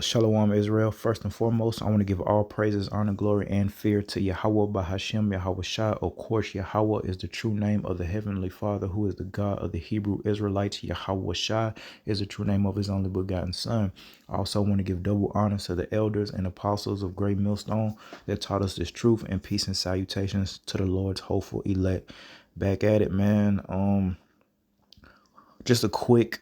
Shalom Israel. First and foremost, I want to give all praises, honor, glory, and fear to Yahweh Bahashem, Yahweh Shah. Of course, Yahweh is the true name of the Heavenly Father, who is the God of the Hebrew Israelites. Yahweh Shah is the true name of his only begotten Son. I also want to give double honor to the elders and apostles of Great Millstone that taught us this truth, and peace and salutations to the Lord's hopeful elect. Back at it, man. Just a quick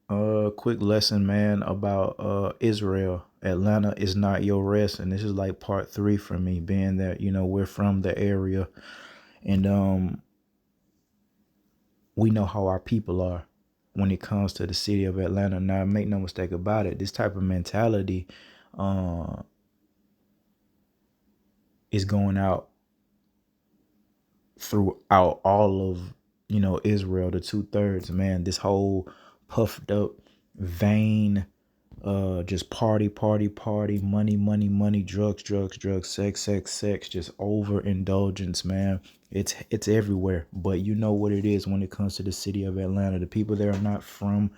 lesson, man, about Israel. Atlanta is not your rest, and this is like part 3 for me, being that we're from the area, and we know how our people are when it comes to the city of Atlanta. Now, make no mistake about it, this type of mentality is going out throughout all of Israel, the 2/3, man. This whole puffed up, vain, just party, money, drugs, sex, just overindulgence, man. It's everywhere. But you know what it is when it comes to the city of Atlanta. The people that are not from,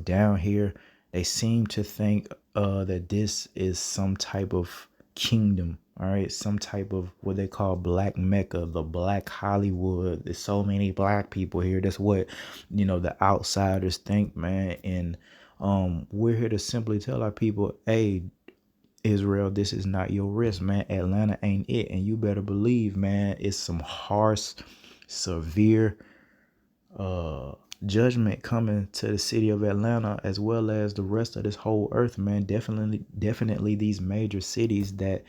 down here, they seem to think that this is some type of kingdom. All right, some type of what they call Black Mecca, the Black Hollywood. There's so many black people here. That's what the outsiders think, man. And we're here to simply tell our people, hey, Israel, this is not your risk, man. Atlanta ain't it. And you better believe, man, it's some harsh, severe judgment coming to the city of Atlanta, as well as the rest of this whole earth, man. Definitely these major cities that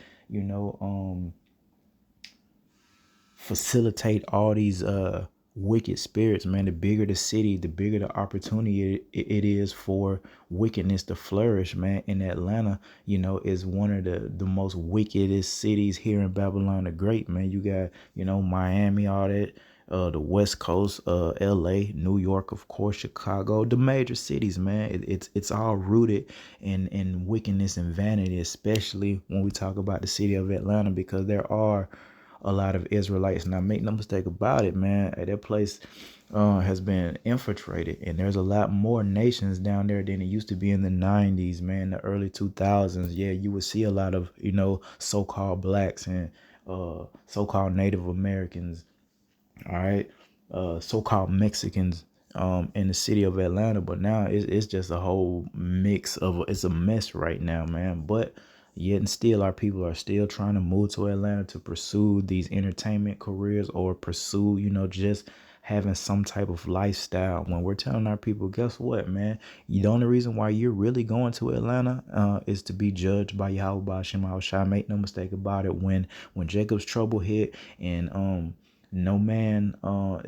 facilitate all these wicked spirits, man. The bigger the city, the bigger the opportunity it is for wickedness to flourish, man. In Atlanta, is one of the most wickedest cities here in Babylon the Great, man. You got Miami, all that, the West Coast, LA, New York, of course, Chicago, the major cities, man. It's all rooted in wickedness and vanity, especially when we talk about the city of Atlanta, because there are a lot of Israelites. Now, make no mistake about it, man. That place has been infiltrated, and there's a lot more nations down there than it used to be in the 90s, man, the early 2000s. Yeah, you would see a lot of, so-called blacks and so-called Native Americans, all right, so-called Mexicans in the city of Atlanta. But now it's just a whole mix of, it's a mess right now, man. But yet and still, our people are still trying to move to Atlanta to pursue these entertainment careers, or pursue, just having some type of lifestyle. When we're telling our people, guess what, man? The only reason why you're really going to Atlanta is to be judged by Yahweh Hashem Shai. Make no mistake about it. When Jacob's trouble hit, and no man what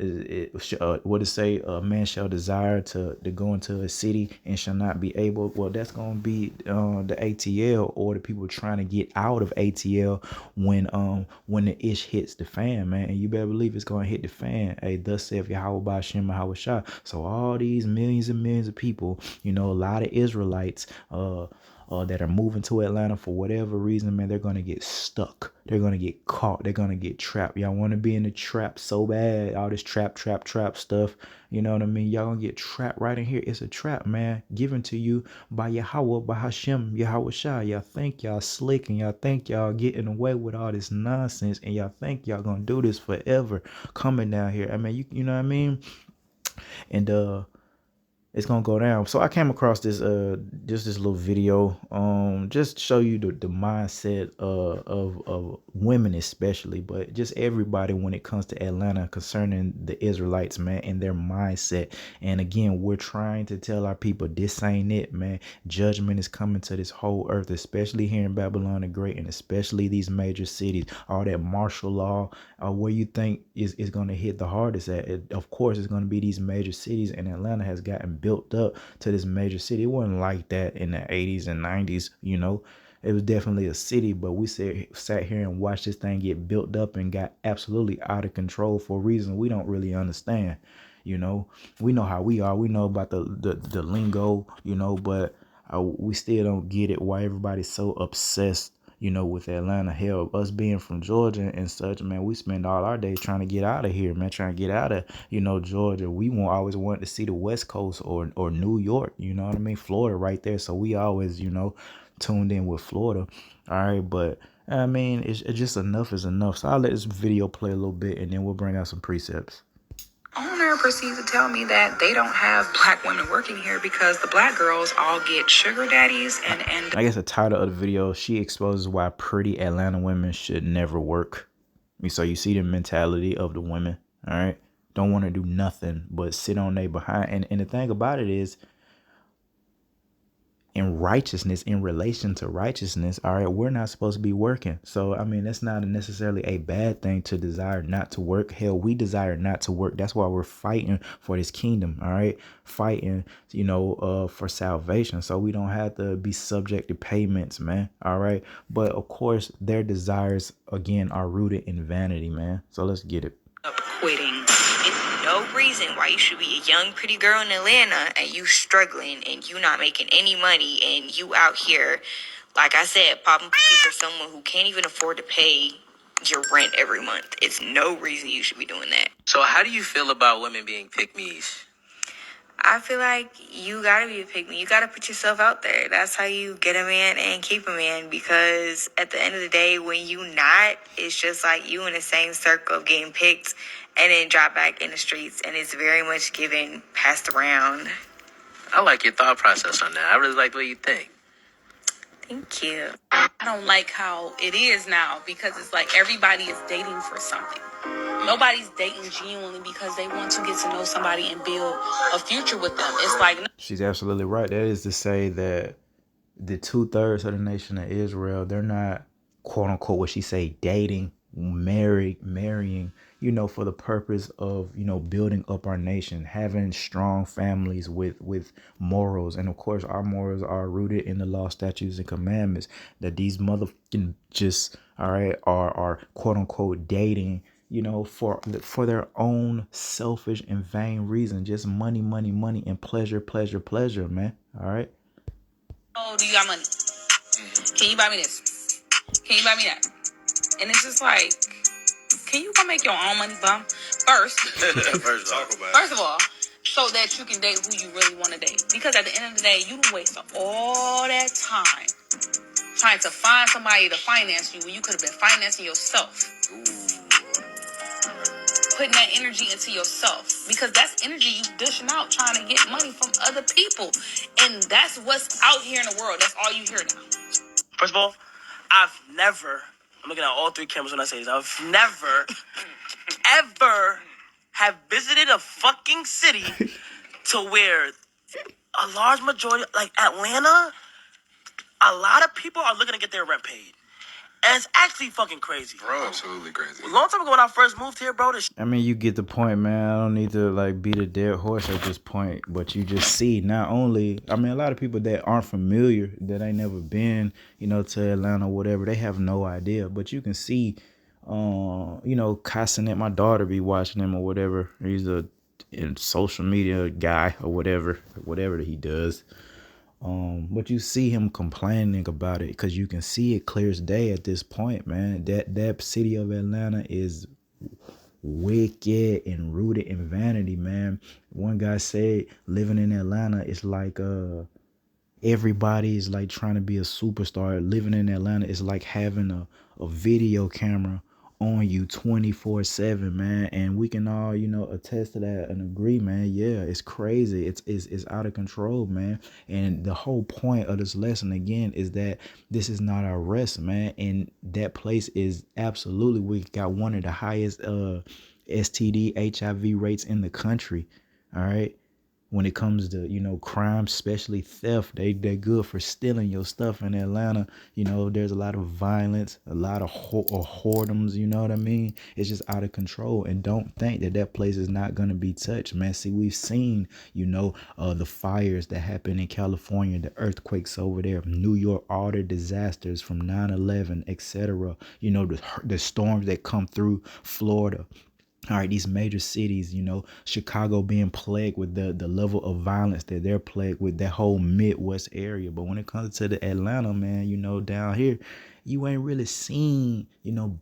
to say, a man shall desire to go into a city and shall not be able. Well, that's gonna be the ATL, or the people trying to get out of ATL when the ish hits the fan, man. And you better believe it's gonna hit the fan. Hey, thus saith Yahweh Ba'ashem Yahweh Shah. So all these millions and millions of people, a lot of Israelites that are moving to Atlanta for whatever reason, man, they're gonna get stuck. They're gonna get caught. They're gonna get trapped. Y'all want to be in the trap so bad. All this trap stuff. You know what I mean? Y'all gonna get trapped right in here. It's a trap, man, given to you by Yahweh, by Hashem, Yahweh Shah. Y'all think y'all slick, and y'all think y'all getting away with all this nonsense, and y'all think y'all gonna do this forever coming down here. I mean, you know what I mean? And it's gonna go down. So I came across this just this little video just to show you the mindset of women, especially, but just everybody when it comes to Atlanta, concerning the Israelites, man, and their mindset. And again, we're trying to tell our people, this ain't it, man. Judgment is coming to this whole earth, especially here in Babylon the Great, and especially these major cities. All that martial law, where you think is going to hit the hardest at, of course it's going to be these major cities. And Atlanta has gotten built up to this major city. It wasn't like that in the 80s and 90s. It was definitely a city, but we sat here and watched this thing get built up and got absolutely out of control for a reason we don't really understand. We know how we are. We know about the lingo, but we still don't get it, why everybody's so obsessed, you know, with Atlanta. Hell, us being from Georgia and such, man, we spend all our day trying to get out of here, man, trying to get out of, you know, Georgia. We won't always want to see the West Coast or New York, you know what I mean? Florida right there. So we always, you know, tuned in with Florida. All right, but I mean, it's just enough is enough. So I'll let this video play a little bit and then we'll bring out some precepts. Owner proceeds to tell me that they don't have black women working here because the black girls all get sugar daddies and I guess the title of the video, she exposes why pretty Atlanta women should never work. So you see the mentality of the women, all right? Don't want to do nothing but sit on their behind. And the thing about it is, in righteousness, in relation to righteousness, all right, we're not supposed to be working. So, I mean, that's not necessarily a bad thing to desire not to work. Hell, we desire not to work. That's why we're fighting for this kingdom, all right? Fighting, you know, for salvation. So we don't have to be subject to payments, man, all right? But, of course, their desires, again, are rooted in vanity, man. So let's get it. quitting. It's no reason why you should be a young, pretty girl in Atlanta and you struggling and you not making any money and you out here, like I said, popping for someone who can't even afford to pay your rent every month. It's no reason you should be doing that. So how do you feel about women being pick-me's? I feel like you gotta be a pick-me. You gotta put yourself out there. That's how you get a man and keep a man, because at the end of the day, when you not, it's just like you in the same circle of getting picked and then drop back in the streets, and it's very much given passed around. I like your thought process on that. I really like the way you think. Thank you. I don't like how it is now, because it's like everybody is dating for something. Nobody's dating genuinely because they want to get to know somebody and build a future with them. It's like, she's absolutely right. That is to say that the 2/3 of the nation of Israel, they're not, quote unquote, what she say, dating, marrying, you know, for the purpose of, you know, building up our nation, having strong families with morals. And of course, our morals are rooted in the law, statutes, and commandments, that these motherfucking just, all right, are quote unquote dating, you know, for their own selfish and vain reason. Just money, and pleasure, man. All right. oh, do you got money? Can you buy me this? Can you buy me that? And it's just like, can you go make your own money, bum? First of all, so that you can date who you really want to date. Because at the end of the day, you waste all that time trying to find somebody to finance you when you could have been financing yourself. Putting that energy into yourself, because that's energy you dishing out trying to get money from other people, and that's what's out here in the world. That's all you hear now. First of all, I've never, I'm looking at all three cameras when I say this, I've never, ever have visited a fucking city to where a large majority, like Atlanta, a lot of people are looking to get their rent paid. And it's actually fucking crazy. Bro, absolutely crazy. A long time ago when I first moved here, bro, I mean, you get the point, man. I don't need to like beat a dead horse at this point, but you just see not only, I mean, a lot of people that aren't familiar, that ain't never been, you know, to Atlanta or whatever, they have no idea. But you can see, you know, Cassinet, my daughter be watching him or whatever. He's a social media guy or whatever that he does. But you see him complaining about it because you can see it clear as day at this point, man. That city of Atlanta is wicked and rooted in vanity, man. One guy said living in Atlanta is like everybody is like trying to be a superstar. Living in Atlanta is like having a video camera on you 24/7, man. And we can all, you know, attest to that and agree, man. Yeah, it's crazy. It's out of control, man. And the whole point of this lesson again is that this is not our rest, man. And that place is absolutely, we got one of the highest STD HIV rates in the country. All right. When it comes to, you know, crime, especially theft, they're good for stealing your stuff in Atlanta. You know, there's a lot of violence, a lot of whoredoms, you know what I mean? It's just out of control. And don't think that place is not going to be touched, man. See, we've seen, you know, the fires that happened in California, the earthquakes over there, New York, all the disasters from 9/11, etc. You know, the storms that come through Florida. All right, these major cities, Chicago being plagued with the level of violence that they're plagued with, that whole Midwest area. But when it comes to the Atlanta, man, down here, you ain't really seen,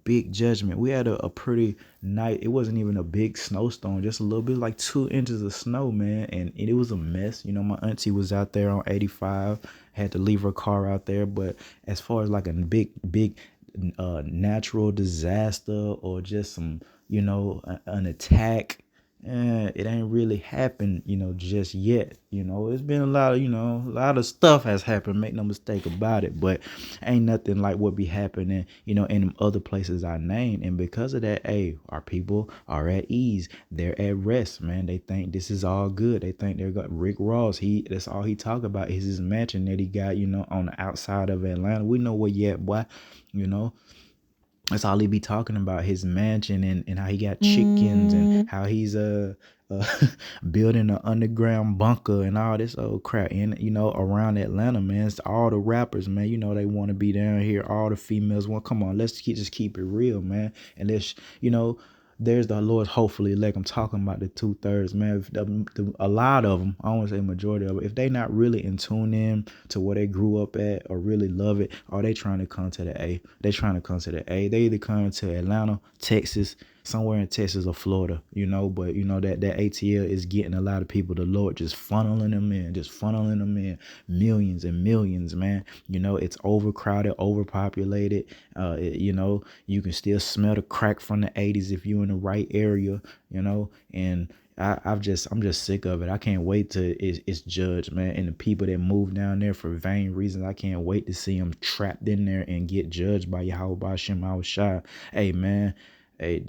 big judgment. We had a pretty night. It wasn't even a big snowstorm, just a little bit, like 2 inches of snow, man. And it was a mess. My auntie was out there on 85, had to leave her car out there. But as far as like a big natural disaster or just some, an attack, it ain't really happened, just yet. It's been a lot of stuff has happened, make no mistake about it, but ain't nothing like what be happening, in them other places I named. And because of that, hey, our people are at ease. They're at rest, man. They think this is all good. They think they're got Rick Ross. That's all he talk about is his mansion that he got, on the outside of Atlanta. We know where you at, boy. That's all he be talking about, his mansion and how he got chickens and how he's building an underground bunker and all this old crap. And around Atlanta, man, it's all the rappers, man. They want to be down here. All the females want. Come on, let's just keep it real, man. And let's there's the Lord's hopefully elect. I'm talking about the 2/3, man. A lot of them, I don't want to say majority of it, if they not really in tune in to where they grew up at or really love it, or they trying to come to the A. They trying to come to the A. They either come to Atlanta, Texas, somewhere in Texas or Florida, but that ATL is getting a lot of people. The Lord just funneling them in millions and millions, man. It's overcrowded, overpopulated. You can still smell the crack from the 80s if you're in the right area, and I'm just sick of it. I can't wait to it's judged, man. And the people that move down there for vain reasons, I can't wait to see them trapped in there and get judged by Yahweh Hashem Shai. Hey, man. Hey,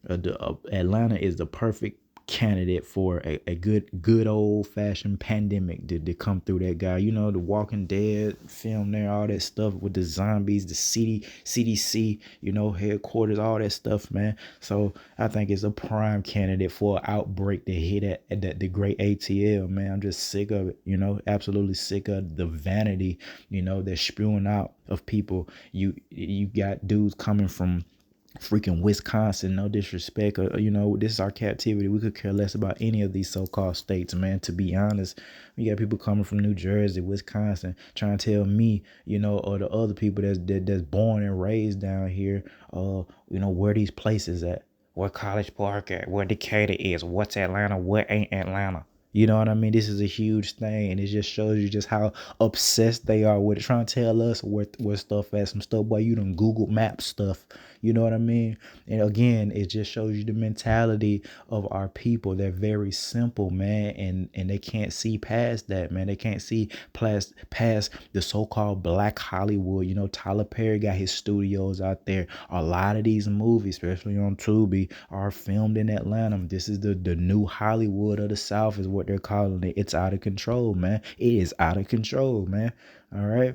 Atlanta is the perfect candidate for a good old fashioned pandemic to come through that guy. The Walking Dead film there, all that stuff with the zombies, the CDC, headquarters, all that stuff, man. So I think it's a prime candidate for an outbreak to hit at the great ATL, man. I'm just sick of it, absolutely sick of the vanity, that's spewing out of people. You got dudes coming from freaking Wisconsin, no disrespect, this is our captivity. We could care less about any of these so-called states, man, to be honest. We got people coming from New Jersey, Wisconsin, trying to tell me, or the other people that's born and raised down here, where these places at, where College Park at, where Decatur is, what's Atlanta, what ain't Atlanta. You know what I mean? This is a huge thing, and it just shows you just how obsessed they are with it, trying to tell us where stuff at. Some stuff, boy, you done Google Map stuff. You know what I mean? And again, it just shows you the mentality of our people. They're very simple, man, and they can't see past that, man. They can't see past the so-called Black Hollywood. Tyler Perry got his studios out there. A lot of these movies, especially on Tubi, are filmed in Atlanta. This is the new Hollywood of the South is what they're calling it. It's out of control, man. It is out of control, man. All right.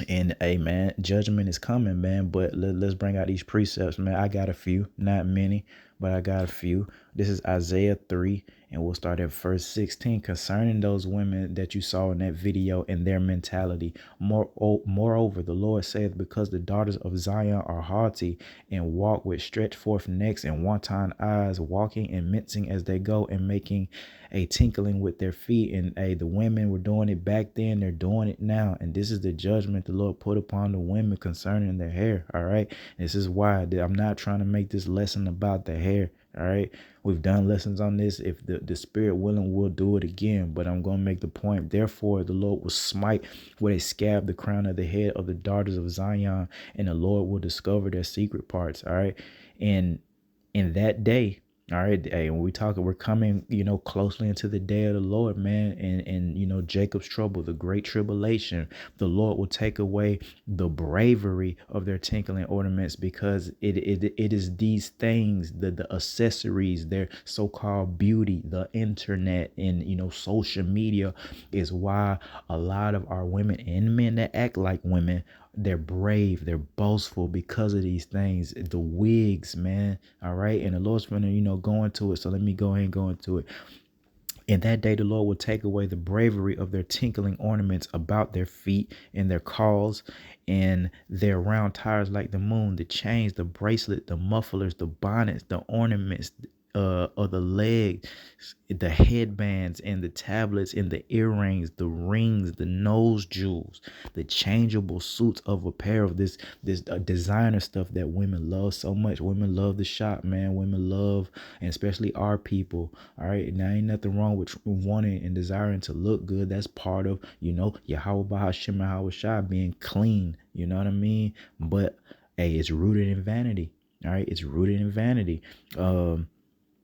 And hey, man, judgment is coming, man. But let's bring out these precepts, man. I got a few, not many, but I got a few. This is Isaiah 3, and we'll start at verse 16. Concerning those women that you saw in that video and their mentality. Moreover, the Lord saith, because the daughters of Zion are haughty and walk with stretched forth necks and wanton eyes, walking and mincing as they go and making a tinkling with their feet. And the women were doing it back then, they're doing it now. And this is the judgment the Lord put upon the women concerning their hair. All right. This is why I'm not trying to make this lesson about the hair. All right. We've done lessons on this. If the Spirit willing, we'll do it again. But I'm going to make the point. Therefore, the Lord will smite with a scab the crown of the head of the daughters of Zion, and the Lord will discover their secret parts. All right. And in that day, all right, hey, when we're coming, closely into the day of the Lord, man, and Jacob's trouble, the great tribulation, the Lord will take away the bravery of their tinkling ornaments, because it is these things, the accessories, their so-called beauty, the internet, and social media is why a lot of our women and men that act like women, they're brave, they're boastful because of these things, the wigs, man. All right. And the Lord's going to, go into it. So let me go ahead and go into it. In that day, the Lord will take away the bravery of their tinkling ornaments about their feet and their calls and their round tires like the moon, the chains, the bracelet, the mufflers, the bonnets, the ornaments of the leg, the headbands and the tablets and the earrings, the rings, the nose jewels, the changeable suits of apparel, this designer stuff that women love so much. Women love the shop, man. Women love, and especially our people. All right, now ain't nothing wrong with wanting and desiring to look good. That's part of, Yahweh Bahashim Yahweh Shai being clean. You know what I mean? But hey, it's rooted in vanity. All right, it's rooted in vanity.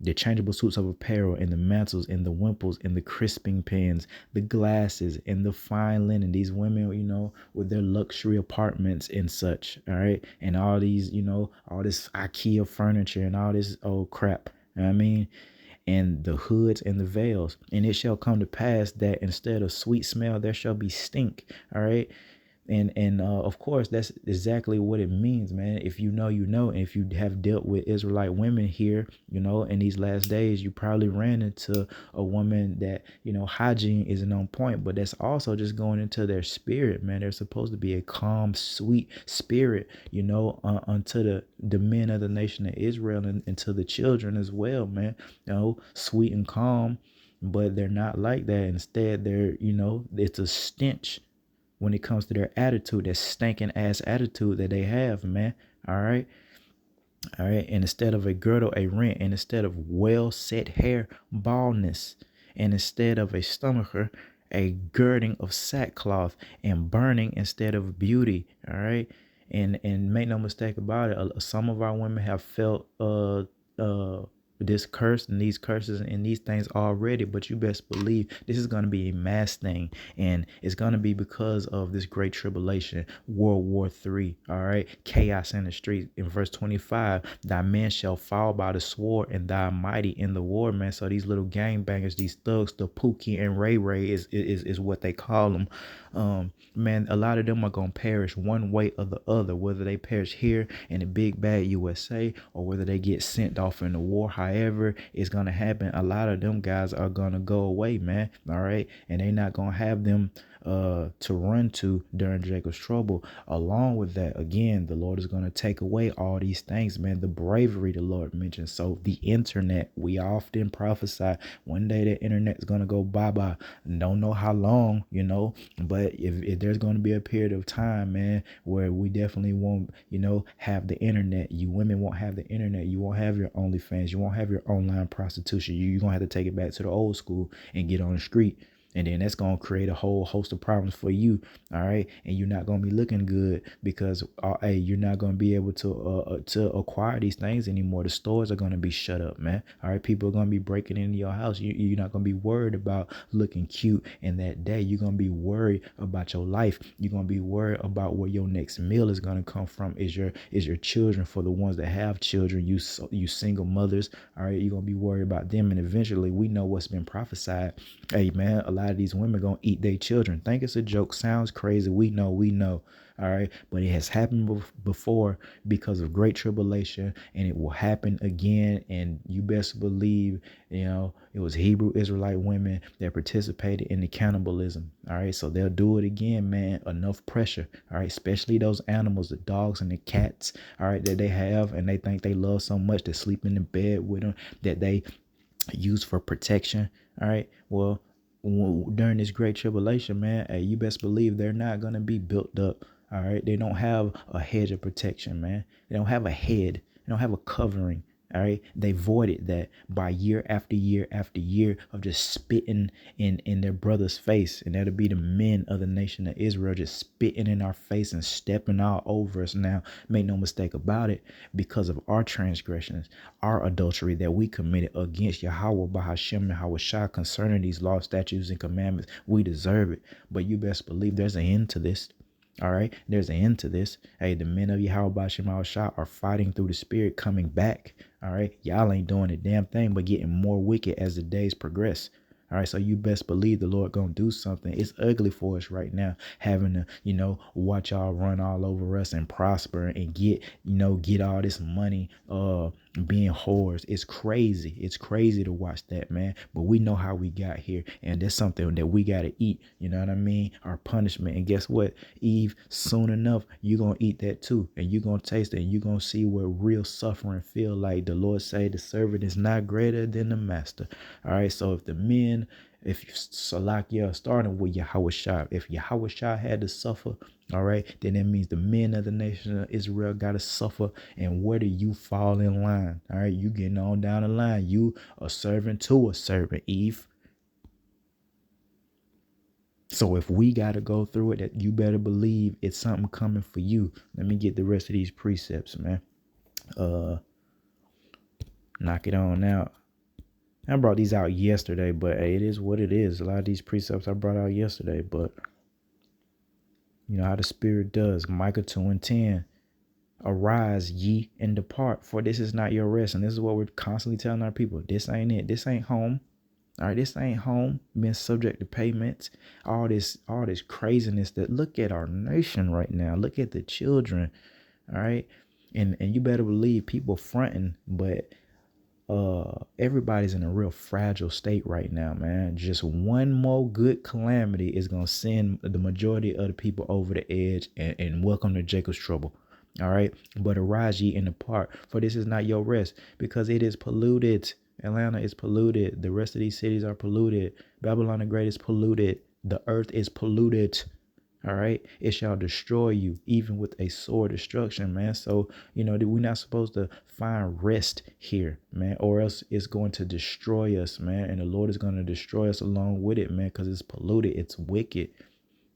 The changeable suits of apparel and the mantles and the wimples and the crisping pins, the glasses and the fine linen. These women, with their luxury apartments and such, all right? And all these, all this IKEA furniture and all this old crap. You know what I mean? And the hoods and the veils. And it shall come to pass that instead of sweet smell, there shall be stink, all right? And of course, that's exactly what it means, man. If you know, you know. And if you have dealt with Israelite women here, in these last days, you probably ran into a woman that, hygiene isn't on point, but that's also just going into their spirit, man. They're supposed to be a calm, sweet spirit, unto the men of the nation of Israel and to the children as well, man. Sweet and calm, but they're not like that. Instead, they're, it's a stench when it comes to their attitude, that stinking ass attitude that they have, man. All right. All right. And instead of a girdle, a rent, and instead of well set hair, baldness, and instead of a stomacher, a girding of sackcloth, and burning instead of beauty. All right. And make no mistake about it, some of our women have felt this curse and these curses and these things already, but you best believe this is going to be a mass thing, and it's going to be because of this great tribulation, World War III. All right, chaos in the street. In verse 25, thy men shall fall by the sword, and thy mighty in the war, man. So these little gangbangers, these thugs, the Pookie and Ray Ray is what they call them. Man, a lot of them are gonna perish one way or the other, whether they perish here in the big bad USA or whether they get sent off in the war. However it's gonna happen, a lot of them guys are gonna go away, man. All right, and they not gonna have them to run to during Jacob's trouble. Along with that, again, the Lord is going to take away all these things, man. The bravery the Lord mentioned. So the internet, we often prophesy one day the internet is going to go bye-bye. Don't know how long, but if there's going to be a period of time, man, where we definitely won't, have the internet. You women won't have the internet. You won't have your OnlyFans. You won't have your online prostitution. You're going to have to take it back to the old school and get on the street. And then that's going to create a whole host of problems for you. All right. And you're not going to be looking good because, hey, you're not going to be able to acquire these things anymore. The stores are going to be shut up, man. All right. People are going to be breaking into your house. You're not going to be worried about looking cute in that day. You're going to be worried about your life. You're going to be worried about where your next meal is going to come from. Is your children, for the ones that have children, you single mothers. All right. You're going to be worried about them. And eventually we know what's been prophesied. Hey, man, a lot of these women gonna eat their children. Think it's a joke. Sounds crazy. We know. All right. But it has happened before because of great tribulation, and it will happen again. And you best believe, it was Hebrew Israelite women that participated in the cannibalism. All right. So they'll do it again, man. Enough pressure. All right. Especially those animals, the dogs and the cats, all right, that they have and they think they love so much, to sleep in the bed with them, that they use for protection. All right. Well, during this great tribulation, man, hey, you best believe they're not going to be built up. All right. They don't have a hedge of protection, man. They don't have a head. They don't have a covering. All right. They voided that by year after year after year of just spitting in their brother's face. And that'll be the men of the nation of Israel just spitting in our face and stepping all over us. Now, make no mistake about it, because of our transgressions, our adultery that we committed against Yahweh Bahashim Yahweh Shai concerning these laws, statutes, and commandments, we deserve it. But you best believe there's an end to this. All right. There's an end to this. Hey, the men of Yahweh Bahashim Yahweh Shai are fighting through the spirit, coming back. All right. Y'all ain't doing a damn thing but getting more wicked as the days progress. All right, so you best believe the Lord gonna do something. It's ugly for us right now, having to, watch y'all run all over us and prosper and get all this money, being whores. It's crazy. It's crazy to watch that, man. But we know how we got here, and that's something that we gotta eat. You know what I mean? Our punishment. And guess what, Eve? Soon enough, you gonna eat that too, and you gonna taste it, and you gonna see what real suffering feel like. The Lord say the servant is not greater than the master. All right, so if Salakia, starting with Yahushua, if Yahushua had to suffer, all right, then that means the men of the nation of Israel got to suffer. And where do you fall in line? All right, you getting on down the line. You a servant to a servant, Eve. So if we got to go through it, that you better believe it's something coming for you. Let me get the rest of these precepts, man. Knock it on out. I brought these out yesterday, but hey, it is what it is. A lot of these precepts I brought out yesterday, but you know how the Spirit does. Micah 2:10. Arise, ye, and depart, for this is not your rest. And this is what we're constantly telling our people. This ain't it. This ain't home. All right, this ain't home. Being subject to payments. All this craziness that look at our nation right now. Look at the children. All right. And you better believe people fronting, but everybody's in a real fragile state right now, man. Just one more good calamity is gonna send the majority of the people over the edge and welcome to Jacob's trouble. All right, but arise ye and depart, for this is not your rest, because it is polluted. Atlanta is polluted. The rest of these cities are polluted. Babylon the Great is polluted. The earth is polluted. All right, it shall destroy you, even with a sore destruction, man. So, we're not supposed to find rest here, man, or else it's going to destroy us, man. And the Lord is going to destroy us along with it, man, because it's polluted. It's wicked.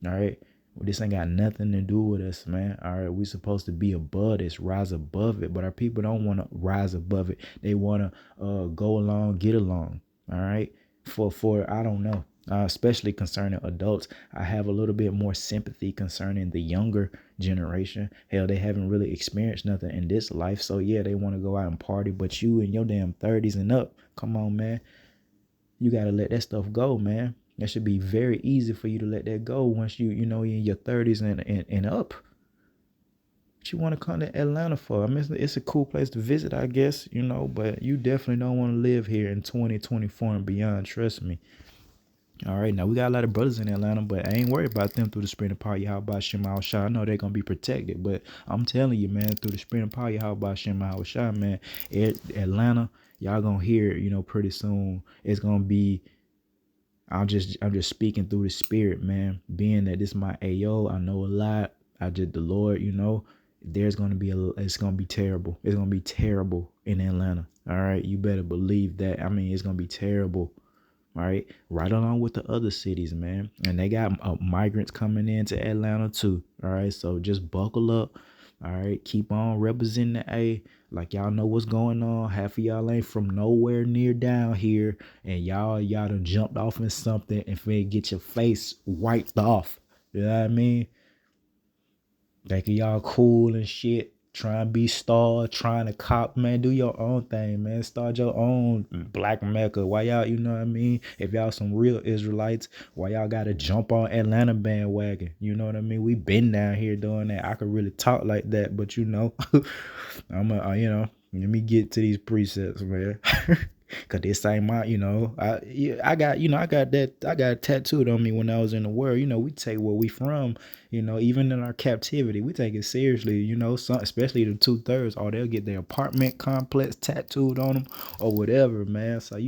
All right. Well, this ain't got nothing to do with us, man. All right. We're supposed to be above this, rise above it. But our people don't want to rise above it. They want to go along, get along. All right. For I don't know. Especially concerning adults, I have a little bit more sympathy concerning the younger generation. Hell, they haven't really experienced nothing in this life. So, yeah, they want to go out and party. But you in your damn 30s and up, come on, man. You got to let that stuff go, man. That should be very easy for you to let that go once you're in your 30s and up. What you want to come to Atlanta for? I mean, it's a cool place to visit, I guess, but you definitely don't want to live here in 2024 and beyond. Trust me. All right, now we got a lot of brothers in Atlanta, but I ain't worried about them through the Spirit and power Yahweh Shema Shah. I know they're going to be protected, but I'm telling you, man, through the Spirit and power Yahweh Shema Shah, man, Atlanta, y'all going to hear, pretty soon. It's going to be, I'm just speaking through the Spirit, man, being that this is my AO. I know a lot. The Lord, there's going to be it's going to be terrible. It's going to be terrible in Atlanta. All right, you better believe that. I mean, it's going to be terrible. All right, right along with the other cities, man. And they got migrants coming into Atlanta too. All right, so just buckle up. All right, keep on representing the A. Like y'all know what's going on. Half of y'all ain't from nowhere near down here, and y'all done jumped off in something and finna get your face wiped off. You know what I mean? Thinking y'all cool and shit. Trying to be star, trying to cop, man. Do your own thing, man. Start your own Black Mecca. Why y'all, you know what I mean? If y'all some real Israelites, why y'all got to jump on Atlanta bandwagon? You know what I mean? We been down here doing that. I could really talk like that, but I'm let me get to these precepts, man. Cause this ain't my, I got tattooed on me when I was in the world. We take where we from, even in our captivity, we take it seriously, some, especially the 2/3, or they'll get their apartment complex tattooed on them or whatever, man. So,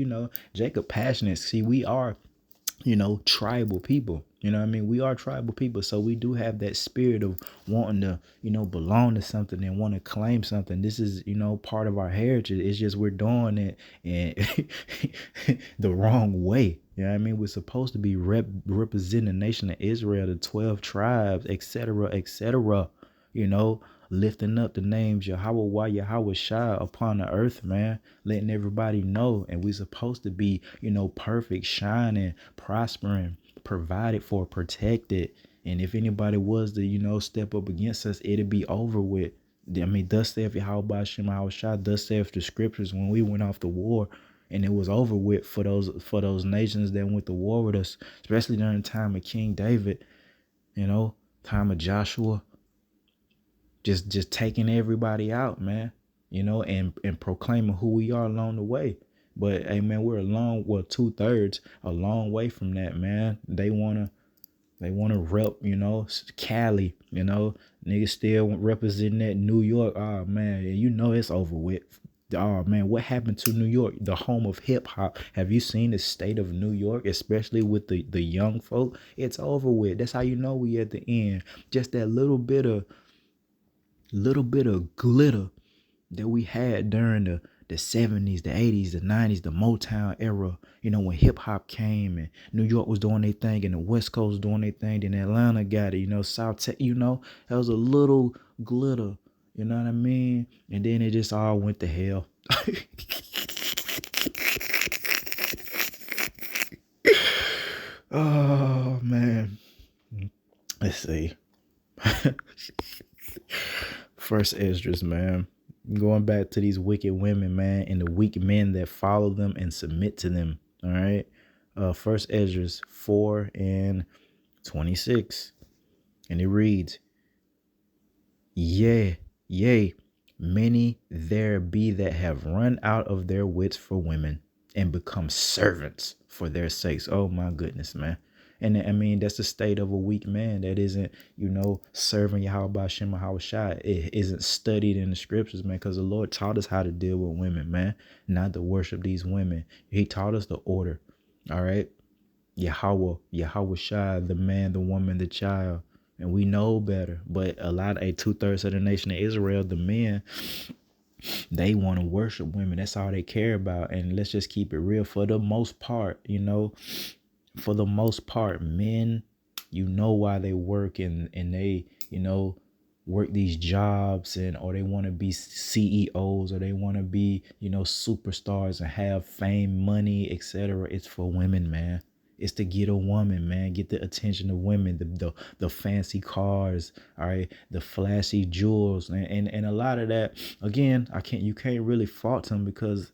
Jacob passionate. See, we are, tribal people. You know what I mean? We are tribal people. So we do have that spirit of wanting to, belong to something and want to claim something. This is, part of our heritage. It's just we're doing it and the wrong way. You know what I mean? We're supposed to be representing the nation of Israel, the 12 tribes, etc., lifting up the names Yahweh, Yahweh Shah upon the earth, man, letting everybody know. And we're supposed to be, perfect, shining, prospering, provided for, protected. And if anybody was to, step up against us, it'd be over with. I mean, thus saith Yahweh Shema Shah, thus saith the scriptures when we went off the war. And it was over with for those nations that went to war with us, especially during the time of King David, time of Joshua, just taking everybody out, man, and proclaiming who we are along the way. But hey, man, we're 2/3 a long way from that, man. They wanna rep, Cali, niggas still representing that New York. Oh man, it's over with. Oh man, what happened to New York, the home of hip hop? Have you seen the state of New York, especially with the young folk? It's over with. That's how you know we at the end. Just that little bit of glitter that we had during the 70s, the 80s, the 90s, the Motown era, when hip hop came and New York was doing their thing and the West Coast doing their thing, then Atlanta got it, South Tech, that was a little glitter, you know what I mean? And then it just all went to hell. Oh man. Let's see. First Esdras, man. Going back to these wicked women, man, and the weak men that follow them and submit to them. All right. First Esdras 4:26. And it reads, Yea, many there be that have run out of their wits for women and become servants for their sakes. Oh my goodness, man. And I mean, that's the state of a weak man that isn't, serving Yahweh Hashem Shai. It isn't studied in the scriptures, man, because the Lord taught us how to deal with women, man, not to worship these women. He taught us the order. All right. Yahweh Shai, the man, the woman, the child. And we know better. But 2/3 of the nation of Israel, the men, they want to worship women. That's all they care about. And let's just keep it real. For the most part, men, why they work and they, work these jobs or they want to be CEOs or they want to be, superstars and have fame, money, etc. It's for women, man. It's to get a woman, man, get the attention of women, the fancy cars, all right, the flashy jewels. And a lot of that, again, you can't really fault them because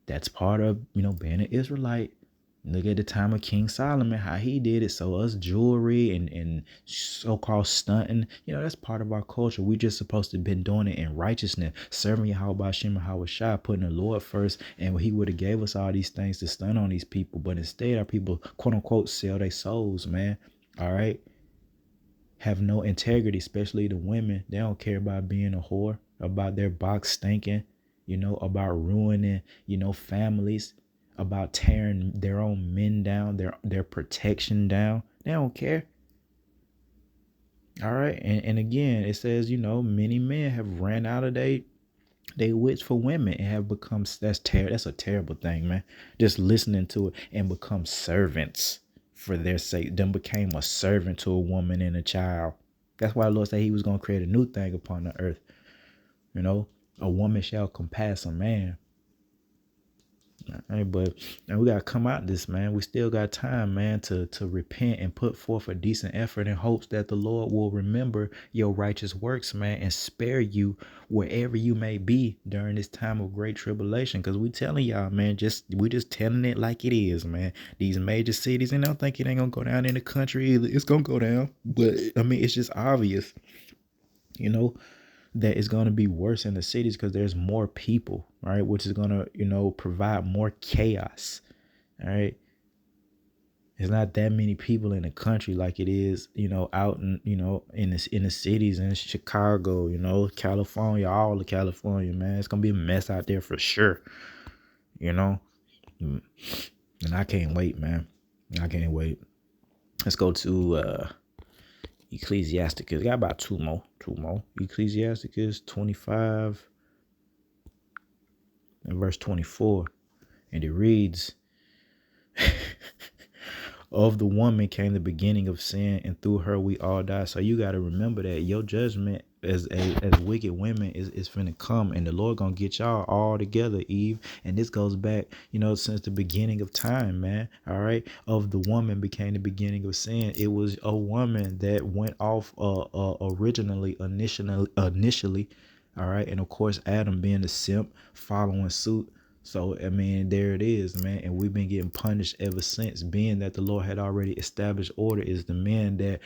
that's part of, being an Israelite. Look at the time of King Solomon, how he did it. So us jewelry and so-called stunting, that's part of our culture. We just supposed to have been doing it in righteousness, serving Yahweh Hashem Shai, putting the Lord first. And he would have gave us all these things to stunt on these people. But instead, our people, quote unquote, sell their souls, man. All right. Have no integrity, especially the women. They don't care about being a whore, about their box stinking, about ruining, families, about tearing their own men down, their protection down. They don't care. All right. And again, it says, many men have ran out of their wits for women and have become, that's a terrible thing, man. Just listening to it and become servants for their sake. Them became a servant to a woman and a child. That's why the Lord said he was going to create a new thing upon the earth. A woman shall compass a man. Hey, but now we gotta come out this, man. We still got time, man, to repent and put forth a decent effort in hopes that the Lord will remember your righteous works, man, and spare you wherever you may be during this time of great tribulation. Because we telling y'all, man, we just telling it like it is, man. These major cities, and I don't think it ain't gonna go down in the country either. It's gonna go down, but I mean, it's just obvious, that it's going to be worse in the cities because there's more people, right? Which is going to, provide more chaos, all right? There's not that many people in the country like it is, out in, in the cities in Chicago, California, all of California, man. It's going to be a mess out there for sure, And I can't wait, man. I can't wait. Let's go to Ecclesiasticus. Got about two more. Ecclesiasticus 25 and verse 24. And it reads, of the woman came the beginning of sin, and through her we all die. So you got to remember that your judgment as wicked women is finna come, and the Lord gonna get y'all all together, Eve. And this goes back, since the beginning of time, man. All right. Of the woman became the beginning of sin. It was a woman that went off initially. All right. And of course, Adam being the simp, following suit. So, I mean, there it is, man. And we've been getting punished ever since, being that the Lord had already established order. Is the man that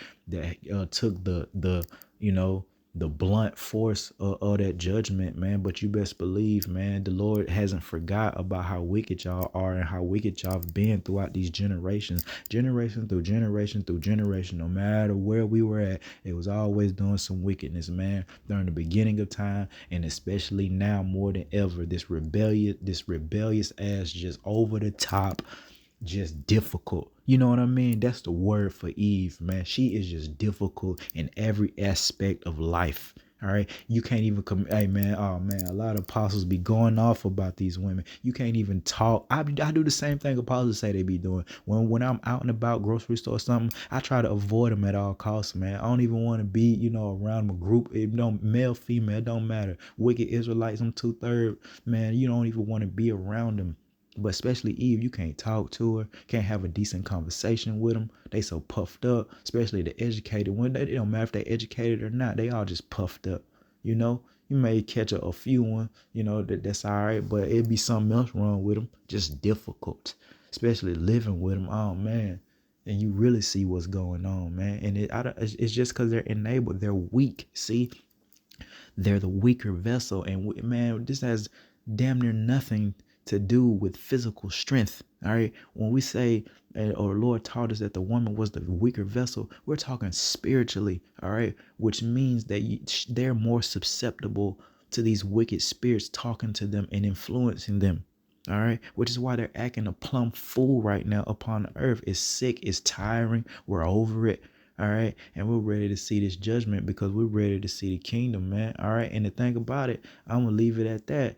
took the you know, the blunt force of that judgment, man. But you best believe, man, the Lord hasn't forgot about how wicked y'all are and how wicked y'all have been throughout these generations, generation through generation through generation. No matter where we were at, it was always doing some wickedness, man, during the beginning of time, and especially now more than ever. This rebellious ass, just over the top, just difficult. You know what I mean? That's the word for Eve, man. She is just difficult in every aspect of life. All right. You can't even come. Hey, man. Oh, man. A lot of apostles be going off about these women. You can't even talk. I do the same thing apostles say they be doing. When I'm out and about, grocery store or something, I try to avoid them at all costs, man. I don't even want to be, around a group. It don't, male, female, it don't matter. Wicked Israelites, I'm 2/3. Man, you don't even want to be around them. But especially Eve, you can't talk to her, can't have a decent conversation with them. They so puffed up, especially the educated one. It don't matter if they educated or not. They all just puffed up. You may catch a few one, that's all right, but it'd be something else wrong with them. Just difficult, especially living with them. Oh, man. And you really see what's going on, man. And it's just because they're enabled. They're weak. See, they're the weaker vessel. And man, this has damn near nothing to do with physical strength. All right. When we say, or the Lord taught us that the woman was the weaker vessel, we're talking spiritually. All right. Which means that they're more susceptible to these wicked spirits talking to them and influencing them. All right. Which is why they're acting a plumb fool right now upon the earth. It's sick. It's tiring. We're over it. All right. And we're ready to see this judgment because we're ready to see the kingdom, man. All right. And the thing about it, I'm going to leave it at that.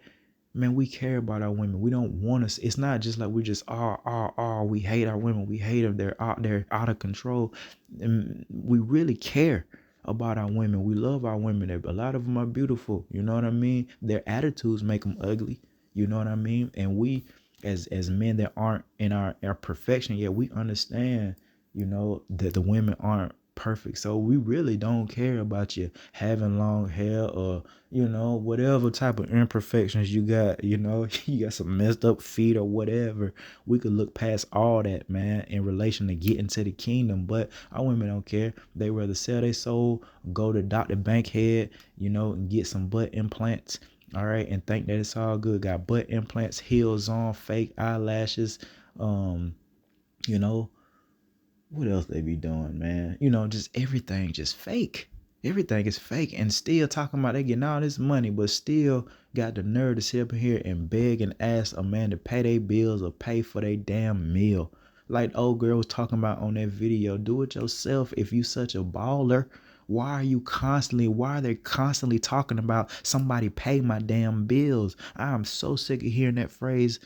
Man, we care about our women. We don't want us. It's not just like we just we hate our women. We hate them. They're out of control. And we really care about our women. We love our women. A lot of them are beautiful. You know what I mean? Their attitudes make them ugly. You know what I mean? And we, as men that aren't in our perfection yet, we understand, that the women aren't perfect. So we really don't care about you having long hair or, whatever type of imperfections you got, you got some messed up feet or whatever. We could look past all that, man, in relation to getting to the kingdom. But our women don't care. They rather sell their soul, go to Dr. Bankhead, and get some butt implants. All right. And think that it's all good. Got butt implants, heels on, fake eyelashes, what else they be doing, man? Just everything just fake. Everything is fake, and still talking about they getting all this money, but still got the nerve to sit up here and beg and ask a man to pay their bills or pay for their damn meal. Like the old girl was talking about on that video, do it yourself if you such a baller. Why are they constantly talking about somebody pay my damn bills? I'm so sick of hearing that phrase.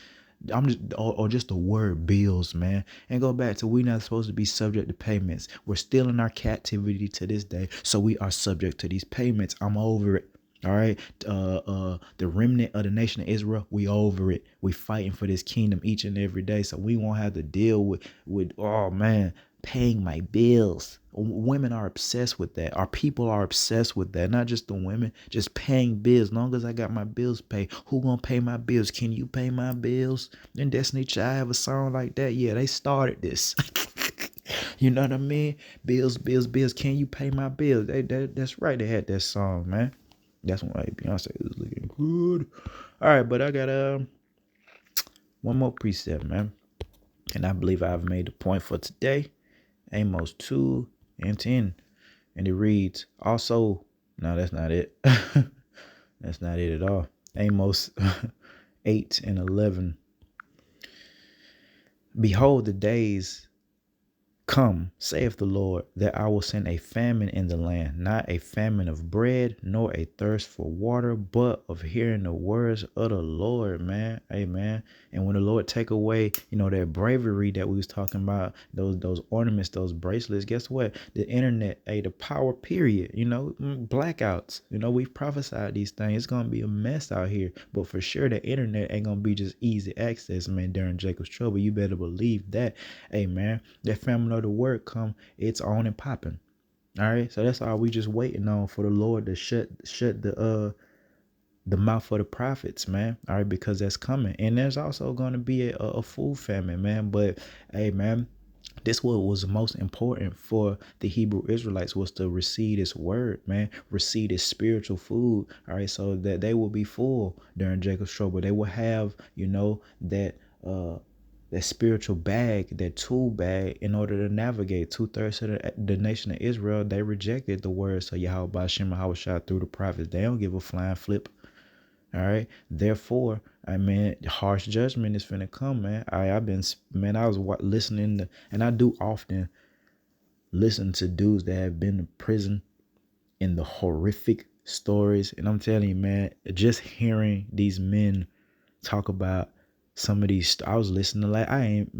I'm just or just the word bills, man. And go back to, we not supposed to be subject to payments. We're still in our captivity to this day, so we are subject to these payments. I'm over it. All right. The remnant of the nation of Israel, we over it. We fighting for this kingdom each and every day, so we won't have to deal with oh man, paying my bills. Women are obsessed with that. Our people are obsessed with that. Not just the women, just paying bills. As long as I got my bills paid, who gonna pay my bills? Can you pay my bills? And Destiny Child have a song like that. Yeah, they started this. You know what I mean? Bills, bills, bills. Can you pay my bills? That's right. They had that song, man. That's why Beyonce was looking good. All right, but I got one more precept, man. And I believe I've made the point for today. Amos 2:10. And it reads, also, no, that's not it. That's not it at all. Amos 8:11. Behold, the days come, saith the Lord, that I will send a famine in the land, not a famine of bread, nor a thirst for water, but of hearing the words of the Lord, man. Amen. And when the Lord take away, that bravery that we was talking about, those ornaments, those bracelets, guess what? The internet, the power period, blackouts. We've prophesied these things. It's gonna be a mess out here. But for sure, the internet ain't gonna be just easy access, man, during Jacob's trouble. You better believe that. Amen. That famine of the word come, it's on and popping. All right. So that's all we just waiting on, for the Lord to shut the mouth of the prophets, man. All right, because that's coming. And there's also going to be a food famine, man. But hey, man, this what was most important for the Hebrew Israelites was to receive this word, man, receive this spiritual food. All right, so that they will be full during Jacob's trouble. They will have, that spiritual bag, that tool bag, in order to navigate. 2/3 of the nation of Israel, they rejected the words of Yahweh Hashem Shah through the prophets. They don't give a flying flip. All right. Therefore, I mean, harsh judgment is finna come, man. I was listening to, and I do often listen to dudes that have been to prison in the horrific stories. And I'm telling you, man, just hearing these men talk about some of these, I was listening like I've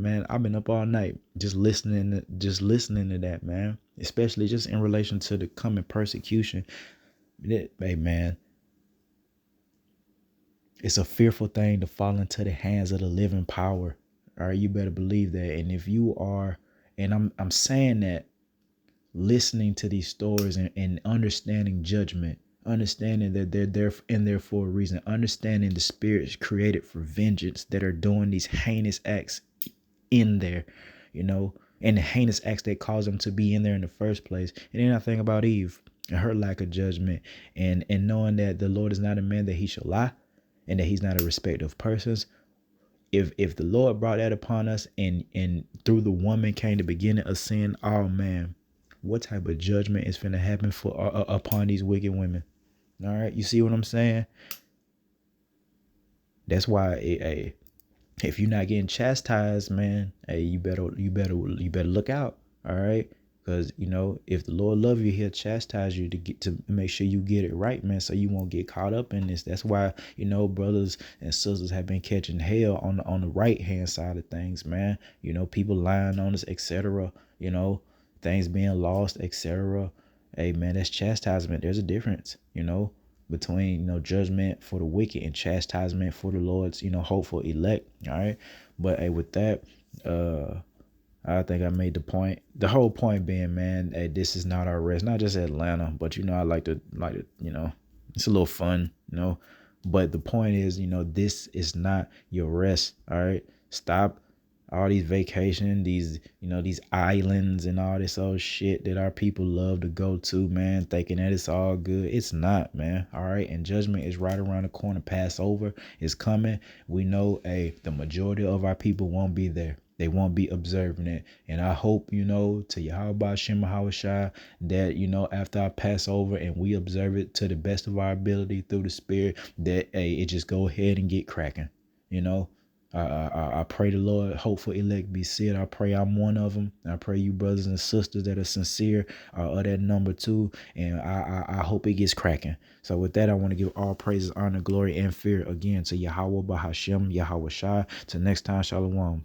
been up all night just listening to that, man. Especially just in relation to the coming persecution. Hey, man. It's a fearful thing to fall into the hands of the living power. All right, you better believe that. And if you are, and I'm saying that, listening to these stories and understanding judgment, understanding that they're there for a reason, understanding the spirits created for vengeance that are doing these heinous acts in there, and the heinous acts that caused them to be in there in the first place. And then I think about Eve and her lack of judgment, and knowing that the Lord is not a man that he shall lie, and that he's not a respecter of persons. If the Lord brought that upon us, and through the woman came the beginning of sin, oh man, what type of judgment is finna happen upon these wicked women? All right, you see what I'm saying? That's why, if you're not getting chastised, man, hey, you better look out. All right. Because, if the Lord love you, he'll chastise you to make sure you get it right, man, so you won't get caught up in this. That's why, brothers and sisters have been catching hell on the right-hand side of things, man. People lying on us, etc., things being lost, etc. Hey, man, that's chastisement. There's a difference, between, judgment for the wicked and chastisement for the Lord's, hopeful elect. All right. But, hey, with that, I think I made the point. The whole point being, man, hey, this is not our rest. Not just Atlanta, but I like to, it's a little fun, But the point is, this is not your rest. All right. Stop all these vacation, these islands and all this old shit that our people love to go to, man, thinking that it's all good. It's not, man. All right. And judgment is right around the corner. Passover is coming. We know, the majority of our people won't be there. They won't be observing it. And I hope, to Yahweh Shema Shai, that, after I pass over and we observe it to the best of our ability through the Spirit, that, it just go ahead and get cracking. I pray the Lord, hopeful elect be sealed. I pray I'm one of them. I pray you brothers and sisters that are sincere are that number two. And I hope it gets cracking. So with that, I want to give all praises, honor, glory, and fear again to Yahweh Bahashem, Yahweh Shai. Till next time, Shalom.